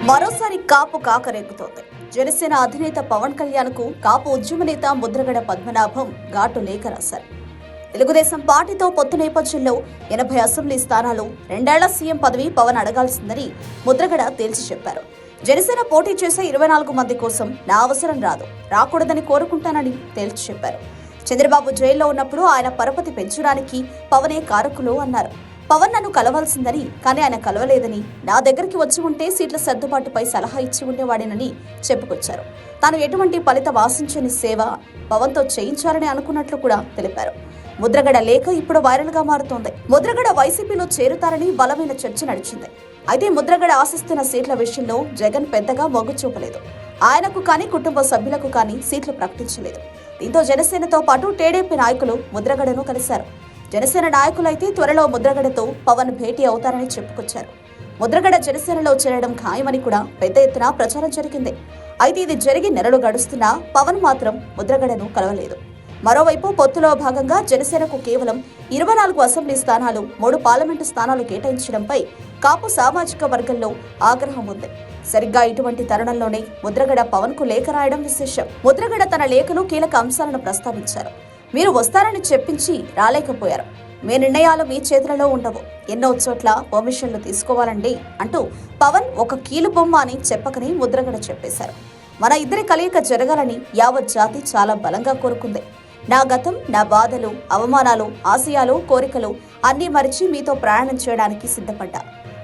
మరోసారి కాపు కాకరేగుతోంది. జనసేన అధినేత పవన్ కళ్యాణ్ కు కాపు ఉద్యమ నేత ముద్రగడ పద్మనాభం ఘాటు లేఖ రాశారు. తెలుగుదేశం పార్టీతో పొత్తు నేపథ్యంలో 80 అసెంబ్లీ స్థానాలు, 2 ఏళ్ల సీఎం పదవి పవన్ అడగాల్సిందని ముద్రగడ తేల్చి చెప్పారు. జనసేన పోటీ చేసే 24 మంది కోసం నా అవసరం రాకూడదని కోరుకుంటానని తేల్చి చెప్పారు. చంద్రబాబు జైల్లో ఉన్నప్పుడు ఆయన పరపతి పెంచడానికి పవనే కారకులు అన్నారు. పవన్ నన్ను కలవాల్సిందని, కానీ ఆయన కలవలేదని, నా దగ్గరికి వచ్చి ఉంటే సీట్ల సర్దుబాటుపై సలహా ఇచ్చి ఉండేవాడినని చెప్పుకొచ్చారు. తాను ఎటువంటి ఫలితం ఆశించని సేవ పవన్తో చేయించాలని అనుకున్నట్లు కూడా తెలిపారు. ముద్రగడ లేఖ ఇప్పుడు వైరల్ గా మారుతోంది. ముద్రగడ వైసీపీలో చేరుతారని బలమైన చర్చ నడిచింది. అయితే ముద్రగడ ఆశిస్తున్న సీట్ల విషయంలో జగన్ పెద్దగా మొగ్గు చూపలేదు. ఆయనకు కానీ కుటుంబ సభ్యులకు కానీ సీట్లు ప్రకటించలేదు. దీంతో జనసేనతో పాటు టీడీపీ నాయకులు ముద్రగడను కలిశారు. జనసేన నాయకులైతే త్వరలో ముద్రగడతో పవన్ భేటీ అవుతారని చెప్పుకొచ్చారు. ముద్రగడ జనసేనలో చేరడం ఖాయమని కూడా పెద్ద ఎత్తున ప్రచారం జరిగింది. అయితే ఇది జరిగి నెలలు గడుస్తున్నా పవన్ మాత్రం ముద్రగడను కలవలేదు. మరోవైపు పొత్తులో భాగంగా జనసేనకు కేవలం 24 అసెంబ్లీ స్థానాలు, 3 పార్లమెంటు స్థానాలు కేటాయించడంపై కాపు సామాజిక వర్గంలో ఆగ్రహం ఉంది. సరిగ్గా ఇటువంటి తరుణంలోనే ముద్రగడ పవన్ కు లేఖ రాయడం విశేషం. ముద్రగడ తన లేఖలో కీలక అంశాలను ప్రస్తావించారు. మీరు వస్తారని చెప్పించి రాలేకపోయారు. మీ నిర్ణయాలు మీ చేతులలో ఉండవు. ఎన్నో చోట్ల పర్మిషన్లు తీసుకోవాలండి అంటూ పవన్ ఒక కీలు బొమ్మ అని చెప్పకనే ముద్రగడ చెప్పేశారు. మన ఇద్దరి కలయిక జరగాలని యావత్ జాతి చాలా బలంగా కోరుకుంది. నా గతం, నా బాధలు, అవమానాలు, ఆశయాలు, కోరికలు అన్నీ మరిచి మీతో ప్రయాణం చేయడానికి సిద్ధపడ్డా.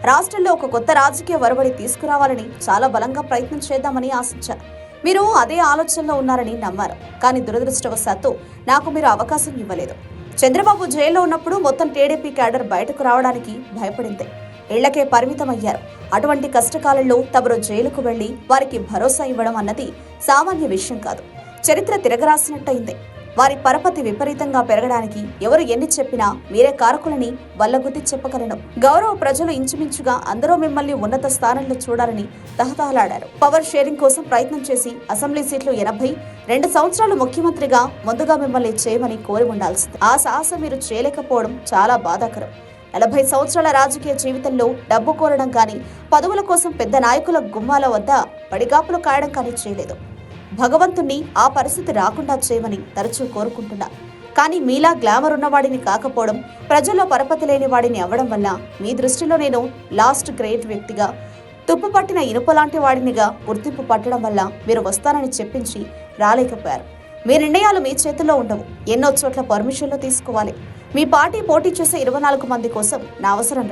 రాష్ట్రంలో ఒక కొత్త రాజకీయ ఒరవడి తీసుకురావాలని చాలా బలంగా ప్రయత్నం చేద్దామని ఆశించారు. మీరు అదే ఆలోచనలో ఉన్నారని నమ్మారు. కానీ దురదృష్టవశాత్తు నాకు మీరు అవకాశం ఇవ్వలేదు. చంద్రబాబు జైల్లో ఉన్నప్పుడు మొత్తం టీడీపీ క్యాడర్ బయటకు రావడానికి భయపడింది. ఇళ్లకే పరిమితమయ్యారు. అటువంటి కష్టకాలంలో తమరు జైలుకు వెళ్లి వారికి భరోసా ఇవ్వడం అన్నది సామాన్య విషయం కాదు. చరిత్ర తిరగరాసినట్టయింది. వారి పరపతి విపరీతంగా పెరగడానికి ఎవరు ఎన్ని చెప్పినా మీరే కారకులని వల్లగుద్ది చెప్పగలను. గౌరవ ప్రజలు ఇంచుమించుగా అందరూ మిమ్మల్ని ఉన్నత స్థానంలో చూడాలని తహతహలాడారు. పవర్ షేరింగ్ కోసం ప్రయత్నం చేసి అసెంబ్లీ సీట్లు 80, 2 సంవత్సరాలు ముఖ్యమంత్రిగా ముందుగా మిమ్మల్ని చేయమని కోరి ఉండాల్సింది. ఆ సాహసం మీరు చేయలేకపోవడం చాలా బాధాకరం. 40 సంవత్సరాల రాజకీయ జీవితంలో డబ్బు కోరడం కానీ, పదవుల కోసం పెద్ద నాయకుల గుమ్మాల వద్ద పడిగాపులు కాయడం కానీ చేయలేదు. భగవంతుణ్ణి ఆ పరిస్థితి రాకుండా చేయమని తరచూ కోరుకుంటున్నా. కానీ మీలా గ్లామర్ ఉన్నవాడిని కాకపోవడం, ప్రజల్లో పరపతి లేని వాడిని అవ్వడం వల్ల మీ దృష్టిలో నేను లాస్ట్ గ్రేట్ వ్యక్తిగా, తుప్పు పట్టిన ఇనుపలాంటి వాడినిగా గుర్తింపు పట్టడం వల్ల మీరు వస్తానని చెప్పించి రాలేకపోయారు. మీ నిర్ణయాలు మీ చేతుల్లో ఉండవు. ఎన్నో చోట్ల పర్మిషన్లు తీసుకోవాలి. మీ పార్టీ పోటీ చేసే 24 మంది కోసం నా అవసరం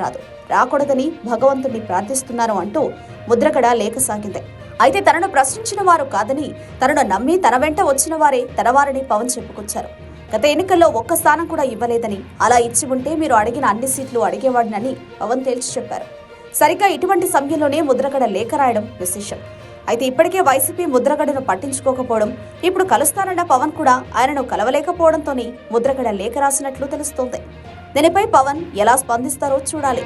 రాకూడదని భగవంతుణ్ణి ప్రార్థిస్తున్నాను అంటూ ముద్రగడ లేఖ సాగింది. అయితే తనను ప్రశ్నించిన వారు కాదని, తనను నమ్మి తన వెంట వచ్చిన వారే తన వారిని పవన్ చెప్పుకొచ్చారు. గత ఎన్నికల్లో ఒక్క స్థానం కూడా ఇవ్వలేదని, అలా ఇచ్చి ఉంటే మీరు అడిగిన అన్ని సీట్లు అడిగేవాడినని పవన్ తేల్చి చెప్పారు. సరిగ్గా ఇటువంటి సమయంలోనే ముద్రగడ లేఖ రాయడం విశేషం. అయితే ఇప్పటికే వైసీపీ ముద్రగడను పట్టించుకోకపోవడం, ఇప్పుడు కలుస్తానన్న పవన్ కూడా ఆయనను కలవలేకపోవడంతోనే ముద్రగడ లేఖ రాసినట్లు తెలుస్తోంది. దీనిపై పవన్ ఎలా స్పందిస్తారో చూడాలి.